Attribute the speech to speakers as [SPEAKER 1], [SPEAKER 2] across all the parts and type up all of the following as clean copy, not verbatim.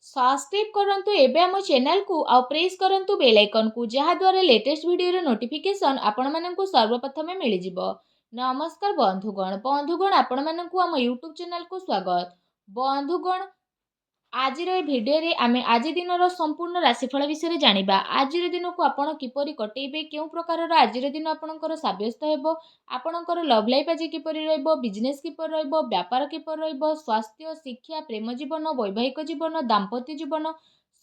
[SPEAKER 1] Subscribe करंतु एबे हम चैनल को आउ प्रेस करंतु बेल आइकन को जहा द्वारा लेटेस्ट वीडियो नोटिफिकेशन आपण माननकु सर्वप्रथमे मिल जिवो। नमस्कार बंधुगण आपण माननकु हम यूट्यूब चैनल को स्वागत। बंधुगण आज भिडियो रे आमे आज दिन संपूर्ण राशिफल विषय जानिबा। आज दिन को आपण किपरि कटेबे, केउ प्रकार आज दिन आपणकर साब्यस्त हेबो, आपणकर लव लाइफ आज किपरि रहइबो, बिजनेस किपरि रहइबो, व्यापार किपरि रहइबो, स्वास्थ्य, शिक्षा, प्रेम जीवन, वैवाहिक जीवन, दाम्पत्य जीवन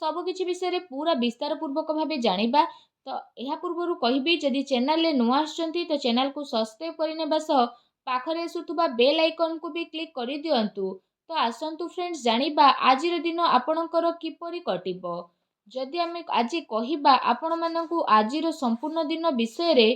[SPEAKER 1] सब किछि विषय पूरा विस्तार पूर्वक भाबे जानिबा। तो यह पूर्व कहिबी जदि चैनल ले नुआ आछंती तो चैनल को सब्सक्राइब करिनेबा सह पाखरे आसुथुबा बेल आइकन को भी क्लिक करि दियंतु। तो आसंतु फ्रेंड्स जानिबा आज दिन आपणकर किपरि कटिबो। जदि आमे आज कहिबा आपण माननकु आजिर संपूर्ण दिन विषय रे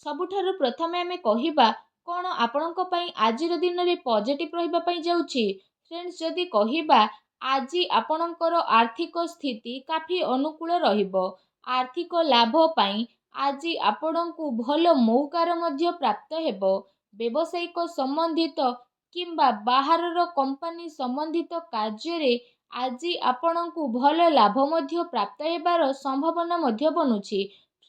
[SPEAKER 1] सबुठारु प्रथमे आमे कहिबा कोन आपणक पई आजिर दिन रे पॉजिटिव रहिबा पई जाउछि। फ्रेंड्स जदि कहिबा आज आपणकर आर्थिक स्थिति काफी अनुकूल रहिबो। आर्थिक लाभ पई आज आपणकु भल मौकार मध्य प्राप्त हेबो। व्यवसायिक संबंधित किंबा बाहरर कंपनी संबंधित कार्य आज आपणकु भल लाभ मध्य प्राप्त हेबार संभावना मध्य बनुछि।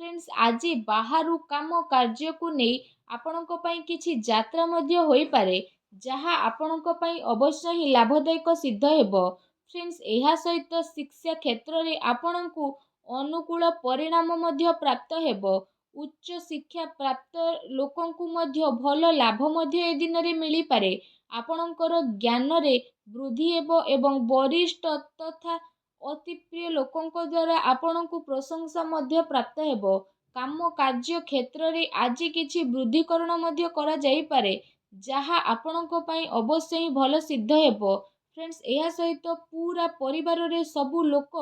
[SPEAKER 1] फ्रेंड्स आज बाहरु काम कार्य को नहीं आपणक पई किछि यात्रा मध्य होई पारे, जहा आपणक पई अवश्य ही लाभदायक सिद्ध हेबो। फ्रेंड्स एहा सहित शिक्षा क्षेत्र रे आपणकु अनुकूल परिणाम मध्य प्राप्त हेबो। उच्च शिक्षा प्राप्त लोकंकु मध्य भल लाभ मध्य ए दिन रे मिली पारे। आपणकर ज्ञान रे वृद्धि हेबो एवं वरिष्ठ तथा अति प्रिय लोकंक द्वारा आपणकु प्रशंसा मध्य प्राप्त हेबो। काम कार्य क्षेत्र रे आज किछि वृद्धिकरण मध्य करा जाई पारे, जहा आपणक पई अवश्य ही भल सिद्ध हेबो। फ्रेंड्स एहा सहित पूरा परिवार रे सबु लोक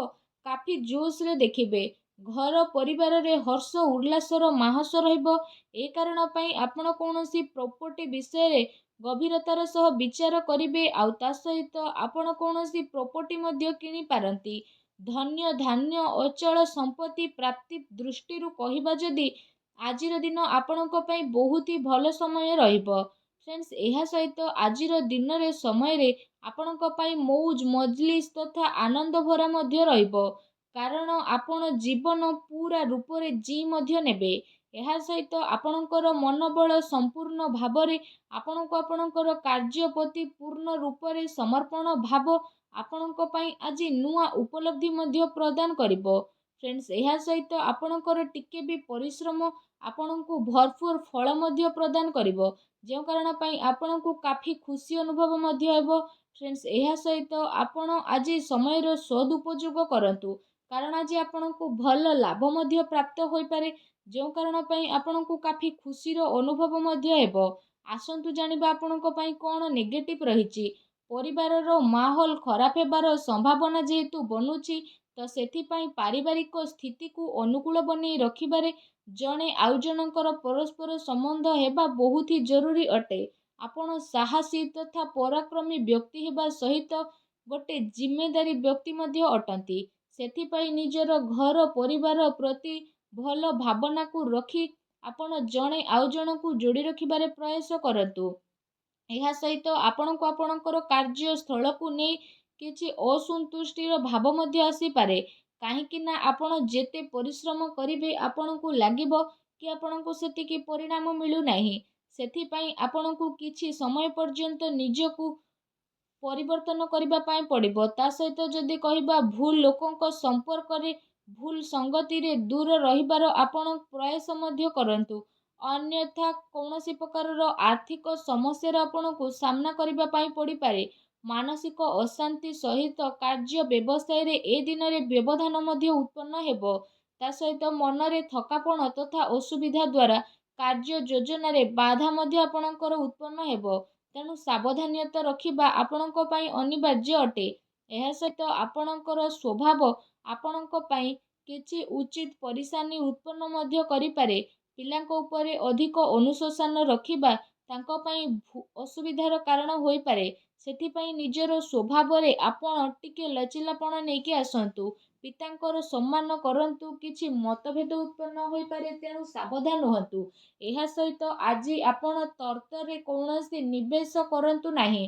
[SPEAKER 1] काफी जोश रे देखिबे। घर परिवार रे हर्ष उल्लासर माहस रहिबो। ए कारण पई आपण कोनोसी प्रॉपर्टी विषय रे गभीरतार सह विचार करिवे आउ ता सहित आपण कोनोसी प्रॉपर्टी मध्य किनि पारंती। धन्य धान्य अचल संपत्ति प्राप्ति दृष्टि कहिबा जदि आजिर दिन आपणक पई बहुत ही भल समय रहिबो। फ्रेंड्स एहा सहित आजिर दिन रे समय रे आपणक पई मौज मजलिस तथा आनंद भरा मध्य रहिबो, कारण आपण जीवन पूरा रूप रे जी मध्य नेबे। एहा सहित आपणकर मनोबल संपूर्ण भावरे आपणको आपणकर कार्य प्रति पूर्ण रूप रे समर्पण भाव आपणक पई आज नुआ उपलब्धि मध्य प्रदान करिवो। फ्रेंड्स एहा सहित आपणकर टिके भी परिश्रम आपणको भरपूर फल मध्य प्रदान करिवो, जे कारण पई आपणको काफी खुशी अनुभव मध्य हेबो। फ्रेंड्स एहा सहित आपण आज समय रो सदुपयोग करंतु, कारण आज आपणको भल लाभ मध्य प्राप्त होई पारे, जे कारण पई आपणको काफी खुशी रो अनुभव मध्य हेबो। आसंतु जानिबा आपणक पई कोन नेगेटिव रहिछि। परिवारर माहौल खराब हेबार संभावना जेहेतु बनुछि, तो सेथि पई पारिवारिक स्थिति को अनुकूल बनै रखिबारे जणे आउ जनकर परस्पर संबंध हेबा बहुत ही जरूरी अटे। आपण साहसी तथा पराक्रमी व्यक्ति हेबा सहित गोटे जिम्मेदारी व्यक्ति मध्य अटंती। सेथि पई निजर घर परिवार प्रति भल भावना को रखी आपण जणे आउ जनकु जोड़ी रखिबारे प्रयास करतु। एहा सहित आपणको आपणकर कार्य स्थल को नहीं किछि असंतुष्टिर भाव मध्य आसी पारे, काहेकि ना आपण जेते परिश्रम करिवे आपणको लागिबो कि आपणको सेतिकी परिणाम मिलु नाही। सेथि पई आपणको किछि समय पर्यंत निजको परिवर्तन करिबा पई पड़िबो। ता सहित जदि कहिबा भूल लोकंक संपर्क रे भूल संगति रे दूर रहिबार आपण प्रयास मध्य करंतु, अन्यथा कौनसी प्रकार आर्थिक समस्या आपको सामना करने पड़ी पारे। मानसिक अशांति सहित कार्य व्यवसाय रे ए दिन रे व्यवधान मध्य उत्पन्न हेबो। ता सहित मन रे थकापण तथा असुविधा द्वारा कार्य योजना रे बाधा मध्य आपणकर उत्पन्न हेबो। तेणु सावधानता रखिबा आपणक पई अनिवार्य अटे। एहा सहित आपणकर स्वभाव आपणक पई किछि उचित परेशानी उत्पन्न मध्य करि पारे। पिलांक उपरे अधिक अनुशासन रखिबा तांको पई असुविधार कारण होई पारे। सेथि पई निजर स्वभाव रे आपण टिके लचिलापण नेकी आसंतु। पितांकर सम्मान करंतु, किछि मतभेद उत्पन्न होई पारे, तेणु सावधान हुंतु। एहा सहित आज आपण तर्क रे कौनसी निवेश करंतु नाही,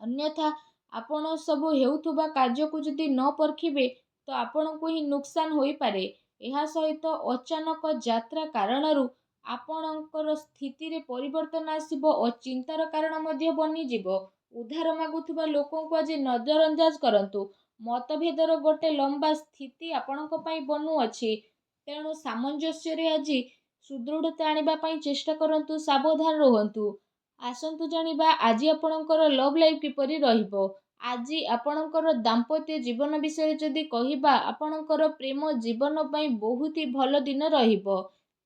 [SPEAKER 1] अन्यथा ଆପଣ ସବୁ ହେଉଥିବା କାର୍ଯ୍ୟକୁ ଯଦି ନ ପରଖିବେ ତ ଆପଣଙ୍କୁ ହିଁ ନୁକସାନ ହୋଇପାରେ। ଏହା ସହିତ ଅଚାନକ ଯାତ୍ରା କାରଣରୁ ଆପଣଙ୍କର ସ୍ଥିତିରେ ପରିବର୍ତ୍ତନ ଆସିବ ଓ ଚିନ୍ତାର କାରଣ ମଧ୍ୟ ବନିଯିବ। ଉଦ୍ଧାର ମାଗୁଥିବା ଲୋକଙ୍କୁ ଆଜି ନଜରଅନ୍ଦାଜ କରନ୍ତୁ। ମତଭେଦର ଗୋଟେ ଲମ୍ବା ସ୍ଥିତି ଆପଣଙ୍କ ପାଇଁ ବନୁଅଛି। ତେଣୁ ସାମଞ୍ଜସ୍ୟରେ ଆଜି ସୁଦୃଢ଼ତା ଆଣିବା ପାଇଁ ଚେଷ୍ଟା କରନ୍ତୁ, ସାବଧାନ ରୁହନ୍ତୁ। ଆସନ୍ତୁ ଜାଣିବା ଆଜି ଆପଣଙ୍କର ଲଭ୍ ଲାଇଫ୍ କିପରି ରହିବ। ଆଜି ଆପଣଙ୍କର ଦାମ୍ପତ୍ୟ ଜୀବନ ବିଷୟରେ ଯଦି କହିବା, ଆପଣଙ୍କର ପ୍ରେମ ଜୀବନ ପାଇଁ ବହୁତ ହି ଭଲ ଦିନ ରହିବ।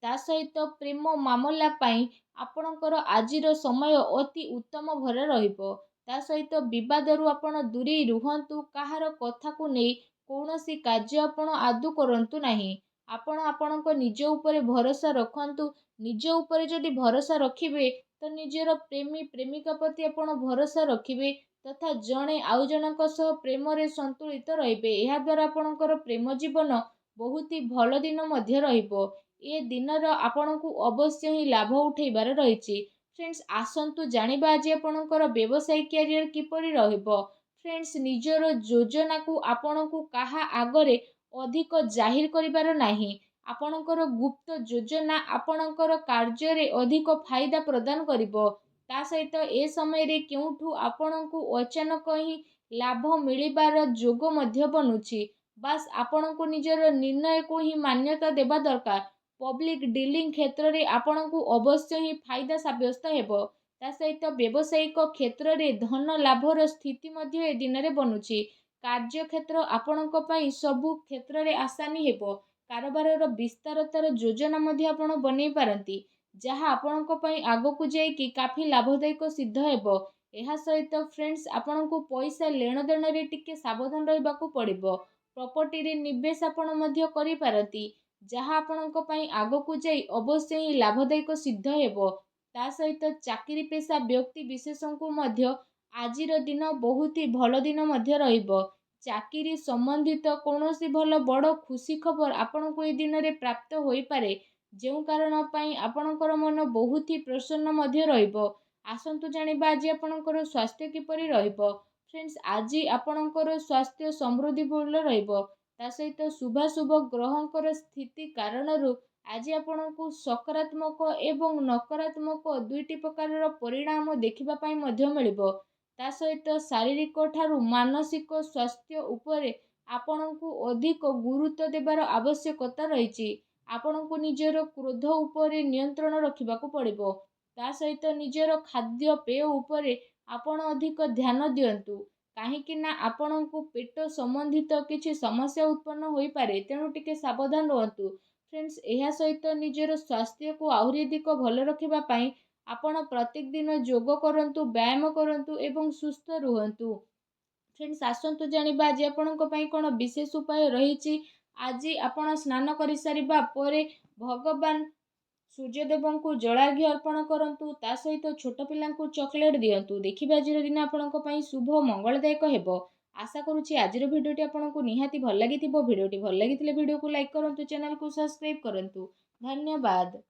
[SPEAKER 1] ତା ସହିତ ପ୍ରେମ ମାମଲା ପାଇଁ ଆପଣଙ୍କର ଆଜିର ସମୟ ଅତି ଉତ୍ତମ ଭରା ରହିବ। ତା ସହିତ ବିବାଦରୁ ଆପଣ ଦୂରେଇ ରୁହନ୍ତୁ। କାହାର କଥାକୁ ନେଇ କୌଣସି କାର୍ଯ୍ୟ ଆପଣ ଆଦୌ କରନ୍ତୁ ନାହିଁ। ଆପଣ ଆପଣଙ୍କ ନିଜ ଉପରେ ଭରସା ରଖନ୍ତୁ। ନିଜ ଉପରେ ଯଦି ଭରସା ରଖିବେ ତ ନିଜର ପ୍ରେମୀ ପ୍ରେମିକା ପ୍ରତି ଆପଣ ଭରସା ରଖିବେ ତଥା ଜଣେ ଆଉ ଜଣଙ୍କ ସହ ପ୍ରେମରେ ସନ୍ତୁଳିତ ରହିବେ। ଏହାଦ୍ୱାରା ଆପଣଙ୍କର ପ୍ରେମ ଜୀବନ ବହୁତ ହି ଭଲ ଦିନ ମଧ୍ୟ ରହିବ। ଏ ଦିନର ଆପଣଙ୍କୁ ଅବଶ୍ୟ ହିଁ ଲାଭ ଉଠେଇବାର ରହିଛି। ଫ୍ରେଣ୍ଡସ୍, ଆସନ୍ତୁ ଜାଣିବା ଆଜି ଆପଣଙ୍କର ବ୍ୟବସାୟିକ କ୍ୟାରିୟର କିପରି ରହିବ। ଫ୍ରେଣ୍ଡସ୍, ନିଜର ଯୋଜନାକୁ ଆପଣଙ୍କୁ କାହା ଆଗରେ ଅଧିକ ଜାହିର କରିବାର ନାହିଁ। ଆପଣଙ୍କର ଗୁପ୍ତ ଯୋଜନା ଆପଣଙ୍କର କାର୍ଯ୍ୟରେ ଅଧିକ ଫାଇଦା ପ୍ରଦାନ କରିବ। ତା ସହିତ ଏ ସମୟରେ କେଉଁଠୁ ଆପଣଙ୍କୁ ଅଚାନକ ହିଁ ଲାଭ ମିଳିବାର ଯୋଗ ମଧ୍ୟ ବନୁଛି। ବାସ୍ ଆପଣଙ୍କୁ ନିଜର ନିର୍ଣ୍ଣୟକୁ ହିଁ ମାନ୍ୟତା ଦେବା ଦରକାର। ପବ୍ଲିକ ଡିଲିଂ କ୍ଷେତ୍ରରେ ଆପଣଙ୍କୁ ଅବଶ୍ୟ ହିଁ ଫାଇଦା ସାବ୍ୟସ୍ତ ହେବ। ତା ସହିତ ବ୍ୟବସାୟିକ କ୍ଷେତ୍ରରେ ଧନ ଲାଭର ସ୍ଥିତି ମଧ୍ୟ ଏ ଦିନରେ ବନୁଛି। କାର୍ଯ୍ୟକ୍ଷେତ୍ର ଆପଣଙ୍କ ପାଇଁ ସବୁ କ୍ଷେତ୍ରରେ ଆସାନୀ ହେବ। କାରବାରର ବିସ୍ତାରତାର ଯୋଜନା ମଧ୍ୟ ଆପଣ ବନେଇ ପାରନ୍ତି, ଯାହା ଆପଣଙ୍କ ପାଇଁ ଆଗକୁ ଯାଇକି କାଫି ଲାଭଦାୟକ ସିଦ୍ଧ ହେବ। ଏହା ସହିତ ଫ୍ରେଣ୍ଡସ୍, ଆପଣଙ୍କୁ ପଇସା ଲେଣଦେଣରେ ଟିକେ ସାବଧାନ ରହିବାକୁ ପଡ଼ିବ। ପ୍ରପର୍ଟିରେ ନିବେଶ ଆପଣ ମଧ୍ୟ କରିପାରନ୍ତି, ଯାହା ଆପଣଙ୍କ ପାଇଁ ଆଗକୁ ଯାଇ ଅବଶ୍ୟ ହିଁ ଲାଭଦାୟକ ସିଦ୍ଧ ହେବ। ତା ସହିତ ଚାକିରି ପେଶା ବ୍ୟକ୍ତି ବିଶେଷଙ୍କୁ ମଧ୍ୟ ଆଜିର ଦିନ ବହୁତ ହି ଭଲ ଦିନ ମଧ୍ୟ ରହିବ। ଚାକିରି ସମ୍ବନ୍ଧିତ କୌଣସି ଭଲ ବଡ଼ ଖୁସି ଖବର ଆପଣଙ୍କୁ ଏ ଦିନରେ ପ୍ରାପ୍ତ ହୋଇପାରେ, ଯେଉଁ କାରଣ ପାଇଁ ଆପଣଙ୍କର ମନ ବହୁତ ହି ପ୍ରସନ୍ନ ମଧ୍ୟ ରହିବ। ଆସନ୍ତୁ ଜାଣିବା ଆଜି ଆପଣଙ୍କର ସ୍ୱାସ୍ଥ୍ୟ କିପରି ରହିବ। ଫ୍ରେଣ୍ଡସ୍, ଆଜି ଆପଣଙ୍କର ସ୍ୱାସ୍ଥ୍ୟ ସମୃଦ୍ଧିପୂର୍ଣ୍ଣ ରହିବ। ତା ସହିତ ଶୁଭାଶୁଭ ଗ୍ରହଙ୍କର ସ୍ଥିତି କାରଣରୁ ଆଜି ଆପଣଙ୍କୁ ସକାରାତ୍ମକ ଏବଂ ନକାରାତ୍ମକ ଦୁଇଟି ପ୍ରକାରର ପରିଣାମ ଦେଖିବା ପାଇଁ ମଧ୍ୟ ମିଳିବ। ତା ସହିତ ଶାରୀରିକ ଠାରୁ ମାନସିକ ସ୍ୱାସ୍ଥ୍ୟ ଉପରେ ଆପଣଙ୍କୁ ଅଧିକ ଗୁରୁତ୍ୱ ଦେବାର ଆବଶ୍ୟକତା ରହିଛି। ଆପଣଙ୍କୁ ନିଜର କ୍ରୋଧ ଉପରେ ନିୟନ୍ତ୍ରଣ ରଖିବାକୁ ପଡ଼ିବ। ତା ସହିତ ନିଜର ଖାଦ୍ୟପେୟ ଉପରେ ଆପଣ ଅଧିକ ଧ୍ୟାନ ଦିଅନ୍ତୁ, କାହିଁକି ନା ଆପଣଙ୍କୁ ପେଟ ସମ୍ବନ୍ଧିତ କିଛି ସମସ୍ୟା ଉତ୍ପନ୍ନ ହୋଇପାରେ। ତେଣୁ ଟିକେ ସାବଧାନ ରୁହନ୍ତୁ। ଫ୍ରେଣ୍ଡସ୍, ଏହା ସହିତ ନିଜର ସ୍ୱାସ୍ଥ୍ୟକୁ ଆହୁରି ଅଧିକ ଭଲ ରଖିବା ପାଇଁ ଆପଣ ପ୍ରତ୍ୟେକ ଦିନ ଯୋଗ କରନ୍ତୁ, ବ୍ୟାୟାମ କରନ୍ତୁ ଏବଂ ସୁସ୍ଥ ରୁହନ୍ତୁ। ଫ୍ରେଣ୍ଡସ୍, ଆସନ୍ତୁ ଜାଣିବା ଆଜି ଆପଣଙ୍କ ପାଇଁ କ'ଣ ବିଶେଷ ଉପାୟ ରହିଛି। ଆଜି ଆପଣ ସ୍ନାନ କରିସାରିବା ପରେ ଭଗବାନ ସୂର୍ଯ୍ୟଦେବଙ୍କୁ ଜଳାର୍ଘ୍ୟ ଅର୍ପଣ କରନ୍ତୁ। ତା ସହିତ ଛୋଟ ପିଲାଙ୍କୁ ଚକୋଲେଟ୍ ଦିଅନ୍ତୁ। ଦେଖିବେ ଆଜିର ଦିନ ଆପଣଙ୍କ ପାଇଁ ଶୁଭ ମଙ୍ଗଳଦାୟକ ହେବ। ଆଶା କରୁଛି ଆଜିର ଭିଡ଼ିଓଟି ଆପଣଙ୍କୁ ନିହାତି ଭଲ ଲାଗିଥିବ। ଭିଡ଼ିଓଟି ଭଲ ଲାଗିଥିଲେ ଭିଡ଼ିଓକୁ ଲାଇକ୍ କରନ୍ତୁ, ଚ୍ୟାନେଲକୁ ସବସ୍କ୍ରାଇବ୍ କରନ୍ତୁ। ଧନ୍ୟବାଦ।